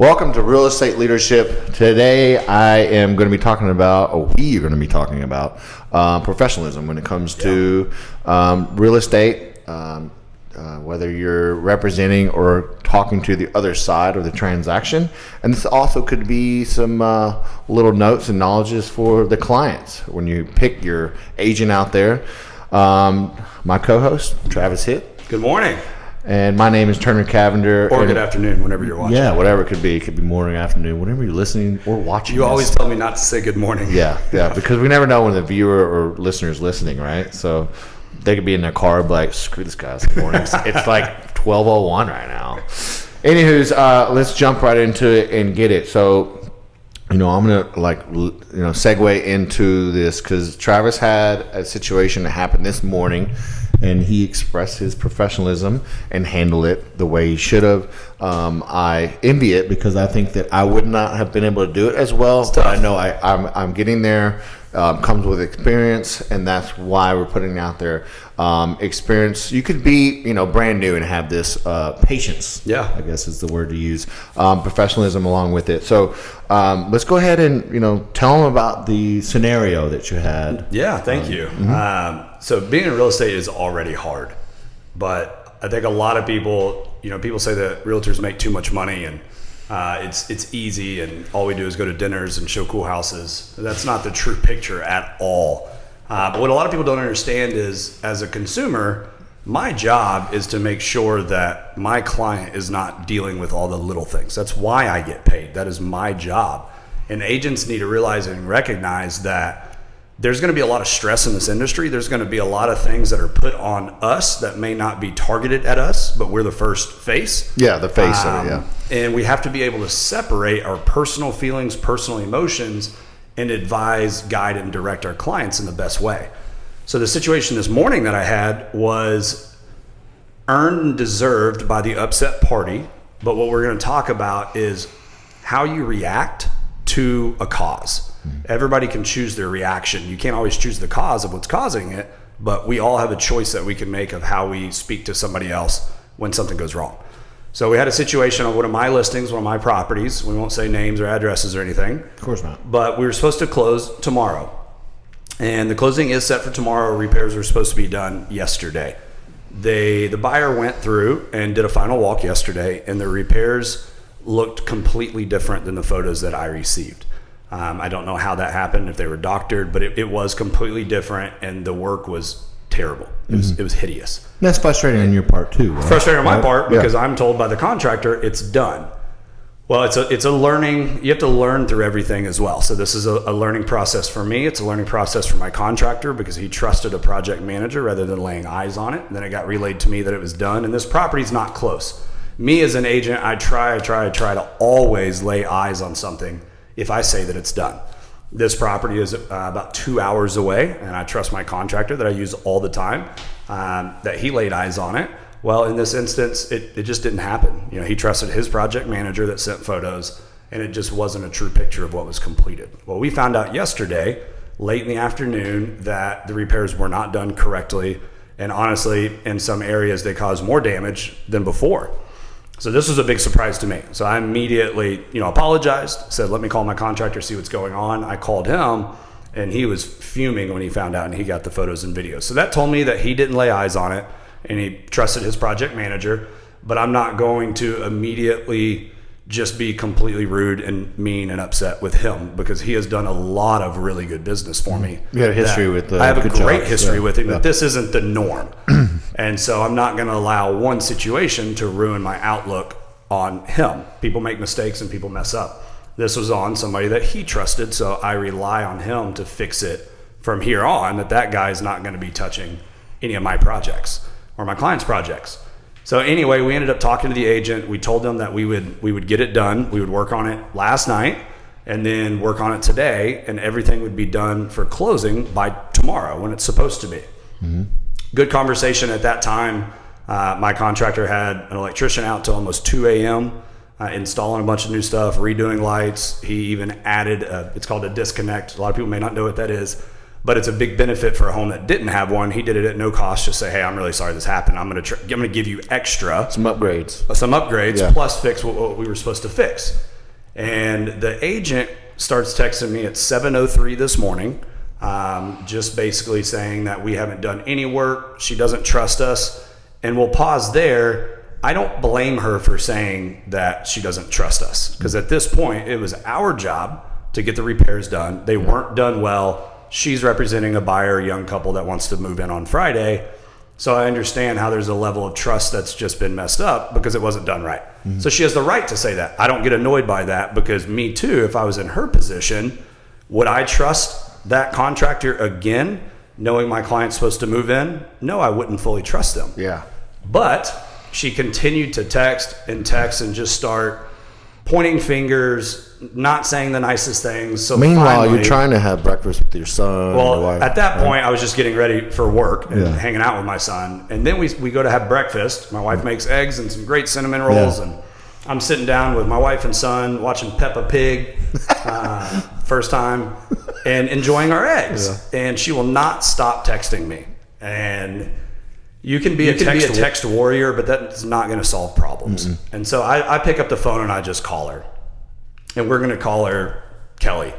Welcome to Real Estate Leadership. Today I am going to be talking about, we are going to be talking about professionalism when it comes to real estate, whether you're representing or talking to the other side of the transaction. And this also could be some little notes and knowledges for the clients when you pick your agent out there. My co-host, Travis Hitt. Good morning. And my name is Turner Cavender. Or good afternoon, whenever you're watching. Yeah, whatever it could be. It could be morning, afternoon, whenever you're listening or watching. You always tell me not to say good morning. Yeah, because we never know when the viewer or listener is listening, right? So they could be in their car, like, screw this guy, it's morning. It's like 12:01 right now. Anywho's, let's jump right into it and get it. So, I'm gonna segue into this because Travis had a situation that happened this morning. And he expressed his professionalism and handled it the way he should have. I envy it because I think that I would not have been able to do it as well. But I know I'm getting there. Comes with experience, and that's why we're putting it out there. Experience. You could be, brand new and have this patience. Yeah, I guess is the word to use. Professionalism along with it. So let's go ahead and tell them about the scenario that you had. Yeah, thank you. So being in real estate is already hard, but I think a lot of people, people say that realtors make too much money and it's easy and all we do is go to dinners and show cool houses. That's not the true picture at all. But what a lot of people don't understand is, as a consumer, my job is to make sure that my client is not dealing with all the little things. That's why I get paid. That is my job. And agents need to realize and recognize that there's going to be a lot of stress in this industry. There's going to be a lot of things that are put on us that may not be targeted at us, but we're the first face. Yeah, the face of it, yeah. And we have to be able to separate our personal feelings, personal emotions, and advise, guide, and direct our clients in the best way. So the situation this morning that I had was earned and deserved by the upset party, but what we're going to talk about is how you react to a cause. Everybody can choose their reaction. You can't always choose the cause of what's causing it, but we all have a choice that we can make of how we speak to somebody else when something goes wrong. So we had a situation on one of my listings, one of my properties. We won't say names or addresses or anything. Of course not. But we were supposed to close tomorrow. And the closing is set for tomorrow. Repairs were supposed to be done yesterday. The buyer went through and did a final walk yesterday, and the repairs looked completely different than the photos that I received. I don't know how that happened, if they were doctored, but it was completely different, and the work was terrible. It was hideous. That's frustrating on your part too, right? Frustrating on my part because I'm told by the contractor it's done. Well, it's a learning. You have to learn through everything as well. So this is a learning process for me. It's a learning process for my contractor because he trusted a project manager rather than laying eyes on it. And then it got relayed to me that it was done, and this property's not close. Me as an agent, I try to always lay eyes on something if I say that it's done. This property is about 2 hours away, and I trust my contractor that I use all the time, that he laid eyes on it. Well, in this instance, it just didn't happen. He trusted his project manager that sent photos, and it just wasn't a true picture of what was completed. Well, we found out yesterday, late in the afternoon, that the repairs were not done correctly, and honestly, in some areas, they caused more damage than before. So this was a big surprise to me. So I immediately, apologized, said, let me call my contractor, see what's going on. I called him, and he was fuming when he found out, and he got the photos and videos. So that told me that he didn't lay eyes on it, and he trusted his project manager. But I'm not going to immediately just be completely rude and mean and upset with him because he has done a lot of really good business for me. You had a history with I have a great history with him, but this isn't the norm. And so I'm not going to allow one situation to ruin my outlook on him. People make mistakes and people mess up. This was on somebody that he trusted, so I rely on him to fix it from here on, that guy is not going to be touching any of my projects or my clients' projects. So anyway, we ended up talking to the agent. We told them that we would get it done. We would work on it last night and then work on it today, and everything would be done for closing by tomorrow when it's supposed to be. Mm-hmm. Good conversation at that time. My contractor had an electrician out till almost 2 a.m. Installing a bunch of new stuff, redoing lights. He even added, it's called a disconnect. A lot of people may not know what that is, but it's a big benefit for a home that didn't have one. He did it at no cost. Just say, hey, I'm really sorry this happened. I'm going to give you extra. Some upgrades. Plus fix what we were supposed to fix. And the agent starts texting me at 7:03 this morning, just basically saying that we haven't done any work. She doesn't trust us. And we'll pause there. I don't blame her for saying that she doesn't trust us, because at this point it was our job to get the repairs done. They weren't done well. She's representing a buyer, a young couple that wants to move in on Friday. So I understand how there's a level of trust that's just been messed up because it wasn't done right. Mm-hmm. So she has the right to say that. I don't get annoyed by that, because me too, if I was in her position, would I trust that contractor again, knowing my client's supposed to move in? No, I wouldn't fully trust them. Yeah. But she continued to text and just start pointing fingers, not saying the nicest things. So meanwhile, finally, you're trying to have breakfast with your son. Well, your wife, at that point, I was just getting ready for work and Yeah. hanging out with my son. And then we go to have breakfast. My wife makes eggs and some great cinnamon rolls. Yeah. And I'm sitting down with my wife and son watching Peppa Pig, first time, and enjoying our eggs. Yeah. And she will not stop texting me. And you can be a text warrior, but that's not going to solve problems. Mm-hmm. And so I pick up the phone and I just call her. And we're going to call her Kelly.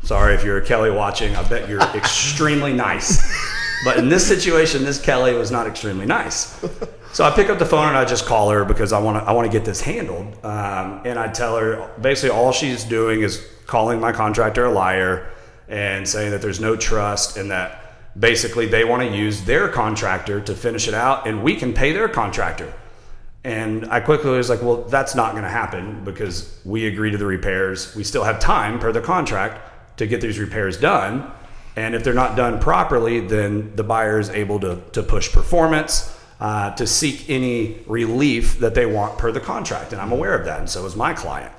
Sorry if you're a Kelly watching. I bet you're extremely nice. But in this situation, this Kelly was not extremely nice. So I pick up the phone and I just call her because I want to get this handled. And I tell her basically all she's doing is calling my contractor a liar and saying that there's no trust, and that basically they want to use their contractor to finish it out and we can pay their contractor. And I quickly was like, well, that's not going to happen, because we agree to the repairs. We still have time per the contract to get these repairs done. And if they're not done properly, then the buyer is able to push performance, to seek any relief that they want per the contract. And I'm aware of that, and so is my client.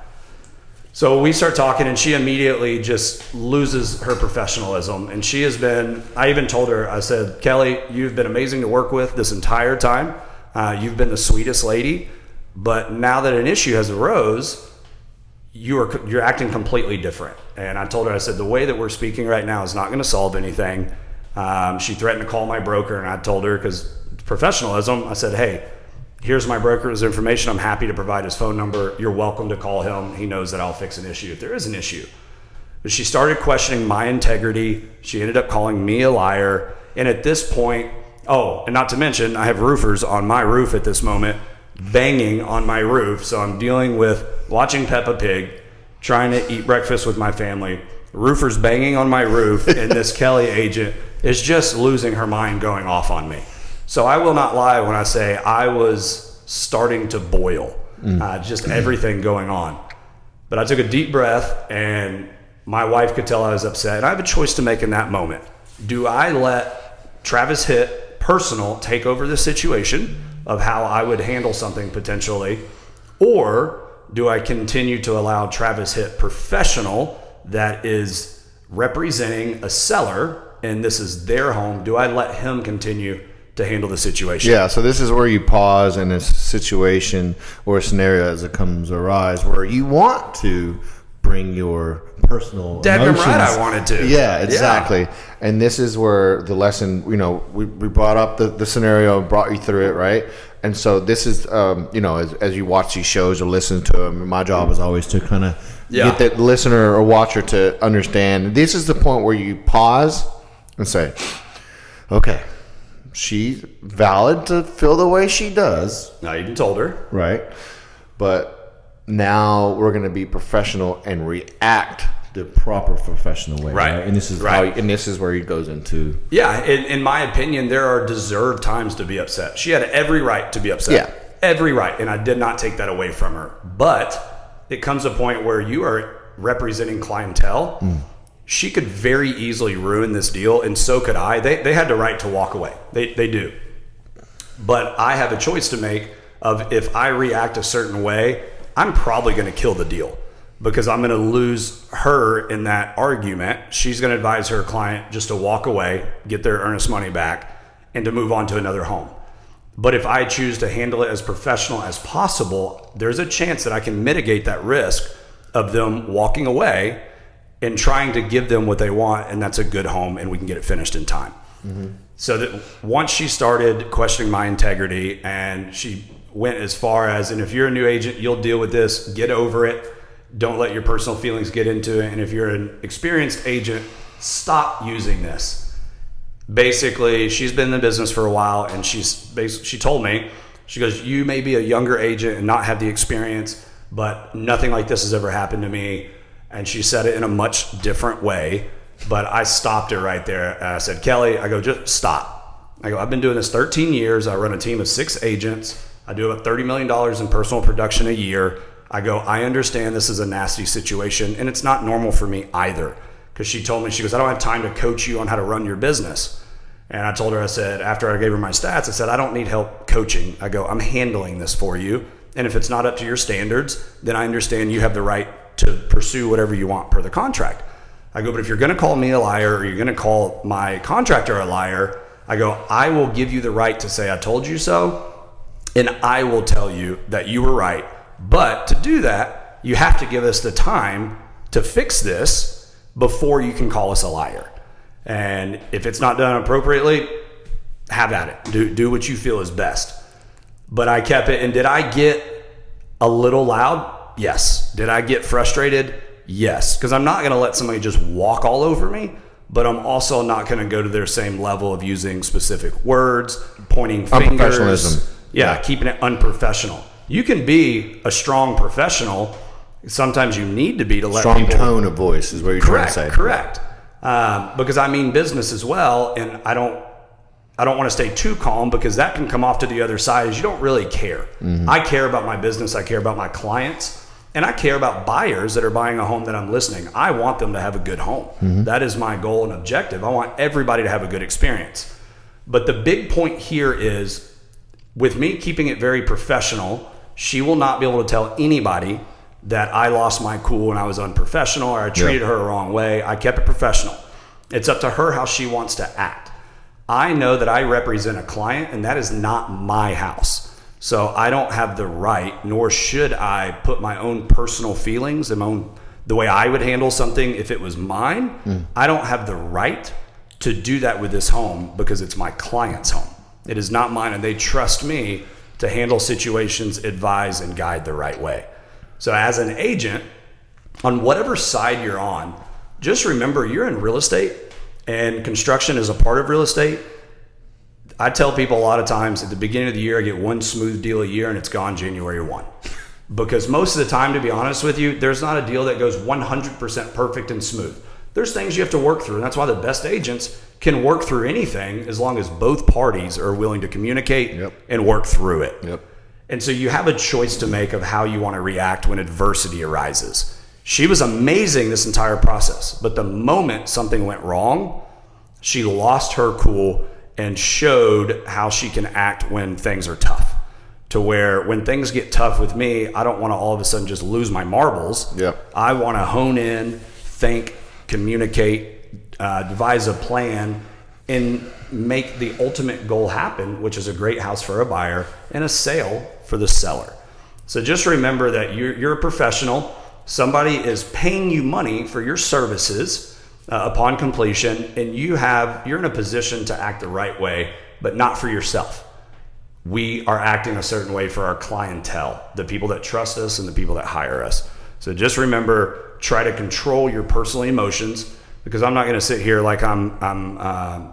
So we start talking, and she immediately just loses her professionalism. And she has been, I even told her, I said, Kelly, you've been amazing to work with this entire time. You've been the sweetest lady, but now that an issue has arose, you're acting completely different. And I told her, I said, the way that we're speaking right now is not going to solve anything. She threatened to call my broker, and I told her, because professionalism, I said, hey, here's my broker's information. I'm happy to provide his phone number. You're welcome to call him. He knows that I'll fix an issue if there is an issue. But she started questioning my integrity. She ended up calling me a liar. And at this point, oh, and not to mention, I have roofers on my roof at this moment, banging on my roof. So I'm dealing with watching Peppa Pig, trying to eat breakfast with my family, roofers banging on my roof, and this Kelly agent is just losing her mind, going off on me. So I will not lie when I say I was starting to boil, just everything going on. But I took a deep breath, and my wife could tell I was upset. And I have a choice to make in that moment. Do I let Travis Hitt personal take over the situation of how I would handle something potentially, or do I continue to allow Travis Hitt professional that is representing a seller and this is their home? Do I let him continue to handle the situation? Yeah, so this is where you pause in a situation or a scenario as it comes arise where you want to bring your personal Dead emotions. right, I wanted to. Yeah, exactly. Yeah. And this is where the lesson, we brought up the scenario, brought you through it, right? And so this is, as you watch these shows or listen to them, my job is always to kind of get the listener or watcher to understand. This is the point where you pause and say, okay, she's valid to feel the way she does. I even told her. Right. But now we're going to be professional and react the proper professional way. Right. And this is this is where he goes into. Yeah. In my opinion, there are deserved times to be upset. She had every right to be upset. Yeah. Every right. And I did not take that away from her. But it comes a point where you are representing clientele. She could very easily ruin this deal, and so could I. They had the right to walk away. They do. But I have a choice to make of, if I react a certain way, I'm probably going to kill the deal, because I'm going to lose her in that argument. She's going to advise her client just to walk away, get their earnest money back, and to move on to another home. But if I choose to handle it as professional as possible, there's a chance that I can mitigate that risk of them walking away and trying to give them what they want, and that's a good home, and we can get it finished in time. So that once she started questioning my integrity, and she went as far as, and if you're a new agent, you'll deal with this, get over it. Don't let your personal feelings get into it. And if you're an experienced agent, stop using this. Basically, she's been in the business for a while, and she told me, she goes, you may be a younger agent and not have the experience, but nothing like this has ever happened to me. And she said it in a much different way, but I stopped her right there. And I said, Kelly, I go, just stop. I go, I've been doing this 13 years. I run a team of 6 agents. I do about $30 million in personal production a year. I go, I understand this is a nasty situation, and it's not normal for me either. Because she told me, she goes, I don't have time to coach you on how to run your business. And I told her, I said, after I gave her my stats, I said, I don't need help coaching. I go, I'm handling this for you. And if it's not up to your standards, then I understand you have the right to pursue whatever you want per the contract. I go, but if you're going to call me a liar, or you're going to call my contractor a liar, I go, I will give you the right to say I told you so, and I will tell you that you were right. But to do that, you have to give us the time to fix this before you can call us a liar. And if it's not done appropriately, have at it. Do what you feel is best. But I kept it. And did I get a little loud? Yes. Did I get frustrated? Yes. Because I'm not going to let somebody just walk all over me, but I'm also not going to go to their same level of using specific words, pointing fingers. Unprofessionalism. Yeah, keeping it unprofessional. You can be a strong professional. Sometimes you need to be to let strong people... tone of voice is what you're trying to say. Correct. Because I mean business as well, and I don't want to stay too calm, because that can come off to the other side as you don't really care. Mm-hmm. I care about my business. I care about my clients, and I care about buyers that are buying a home that I'm listing. I want them to have a good home. Mm-hmm. That is my goal and objective. I want everybody to have a good experience. But the big point here is, with me keeping it very professional, she will not be able to tell anybody that I lost my cool and I was unprofessional, or I treated her the wrong way. I kept it professional. It's up to her how she wants to act. I know that I represent a client, and that is not my house. So I don't have the right, nor should I put my own personal feelings and the way I would handle something if it was mine. I don't have the right to do that with this home, because it's my client's home. It is not mine, and they trust me to handle situations, advise, and guide the right way. So as an agent, on whatever side you're on, just remember you're in real estate, and construction is a part of real estate. I tell people a lot of times at the beginning of the year, I get one smooth deal a year, and it's gone January 1. Because most of the time, to be honest with you, there's not a deal that goes 100% perfect and smooth. There's things you have to work through, and that's why the best agents can work through anything as long as both parties are willing to communicate and work through it. And so you have a choice to make of how you want to react when adversity arises. She was amazing this entire process, but the moment something went wrong, she lost her cool and showed how she can act when things are tough. To where when things get tough with me, I don't want to all of a sudden just lose my marbles. I want to hone in, think, communicate, devise a plan, and make the ultimate goal happen, which is a great house for a buyer and a sale for the seller. So just remember that you're a professional. Somebody is paying you money for your services upon completion, and you're in a position to act the right way, but not for yourself. We are acting a certain way for our clientele, the people that trust us and the people that hire us. So just remember, try to control your personal emotions, because I'm not going to sit here like I'm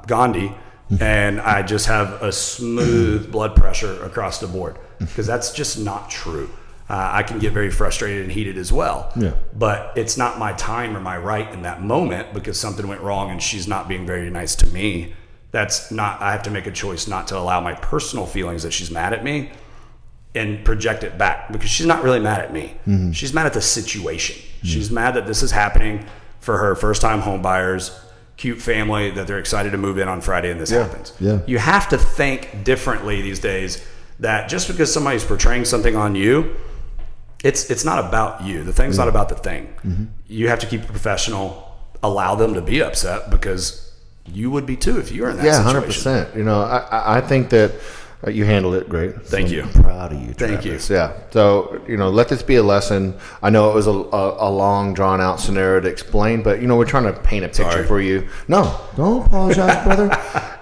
Gandhi and I just have a smooth blood pressure across the board, because that's just not true. I can get very frustrated and heated as well. But it's not my time or my right in that moment, because something went wrong and she's not being very nice to me. I have to make a choice not to allow my personal feelings that she's mad at me and project it back, because she's not really mad at me. She's mad at the situation. She's mad that this is happening for her first-time home buyers, cute family, that they're excited to move in on Friday and this happens. You have to think differently these days, that just because somebody's portraying something on you, it's not about you. The thing's not about the thing. You have to keep it professional, allow them to be upset, because you would be too if you were in that situation. 100%. You know, I think that you handled it great. Thank you. I'm proud of you, Travis. Thank you. Yeah. So, let this be a lesson. I know it was a long, drawn-out scenario to explain, but, we're trying to paint a picture for you. No, don't apologize, brother.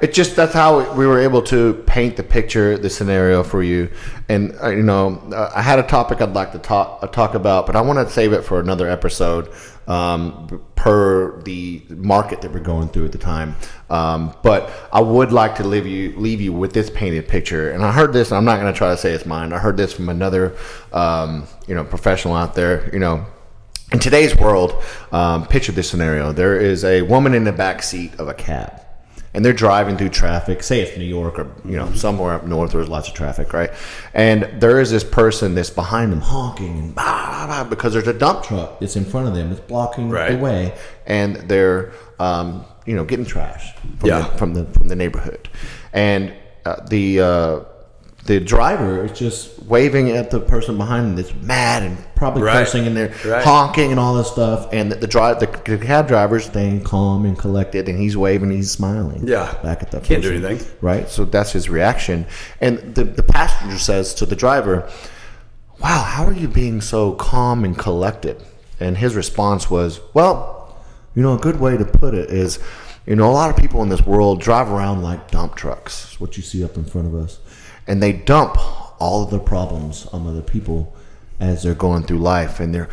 It's just that's how we were able to paint the picture, the scenario for you. And I had a topic I'd like to talk about, but I want to save it for another episode, per the market that we're going through at the time. But I would like to leave you with this painted picture. And I heard this, and I'm not going to try to say it's mine. I heard this from another professional out there. In today's world, picture this scenario. There is a woman in the back seat of a cab, and they're driving through traffic. Say it's New York or somewhere up north where there's lots of traffic, right? And there is this person that's behind them honking and blah, blah, blah, because there's a dump truck that's in front of them. It's blocking the way, and they're getting trash from the neighborhood, and the driver is just waving at the person behind him that's mad and probably cursing in there, honking and all this stuff. And the cab driver's staying calm and collected, and he's waving, he's smiling back at that person. Can't do anything. Right? So that's his reaction. And the passenger says to the driver, "Wow, how are you being so calm and collected?" And his response was, "Well, a good way to put it is, a lot of people in this world drive around like dump trucks. It's what you see up in front of us. And they dump all of their problems on other people as they're going through life, and they're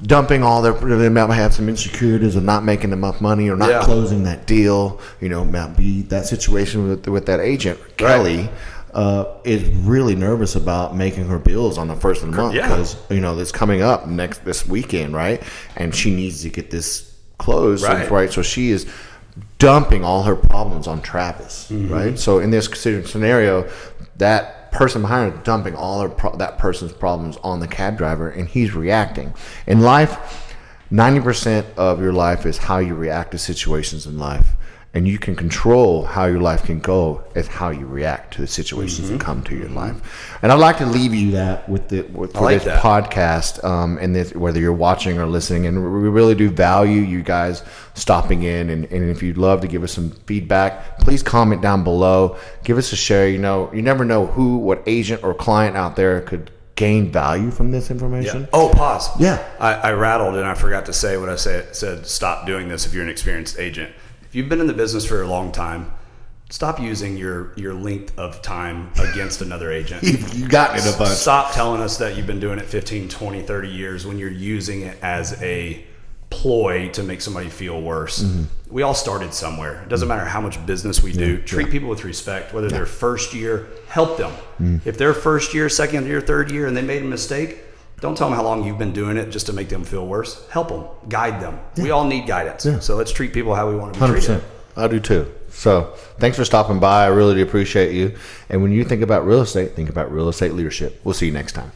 dumping they might have some insecurities of not making enough money or not closing that deal. Might be that situation with that agent. Kelly is really nervous about making her bills on the first of the month because it's coming up this weekend, right? And she needs to get this closed, right? So she is dumping all her problems on Travis, right? So in this scenario, that person behind her is dumping all that person's problems on the cab driver, and he's reacting. In life, 90% of your life is how you react to situations in life. And you can control how your life can go as how you react to the situations that come to your life. And I'd like to leave you that for this podcast, and this, whether you're watching or listening. And we really do value you guys stopping in. And if you'd love to give us some feedback, please comment down below. Give us a share. You never know what agent or client out there could gain value from this information. Yeah. Oh, pause. Yeah. I rattled and I forgot to say what I said. Stop doing this if you're an experienced agent. If you've been in the business for a long time, stop using your length of time against another agent. You got it a bunch. Stop telling us that you've been doing it 15, 20, 30 years when you're using it as a ploy to make somebody feel worse. We all started somewhere. It doesn't matter how much business we do. Treat people with respect, whether they're first year, help them. If they're first year, second year, third year, and they made a mistake, don't tell them how long you've been doing it just to make them feel worse. Help them. Guide them. We all need guidance. So let's treat people how we want to be 100%. Treated. I do too. So thanks for stopping by. I really do appreciate you. And when you think about real estate, think about real estate leadership. We'll see you next time.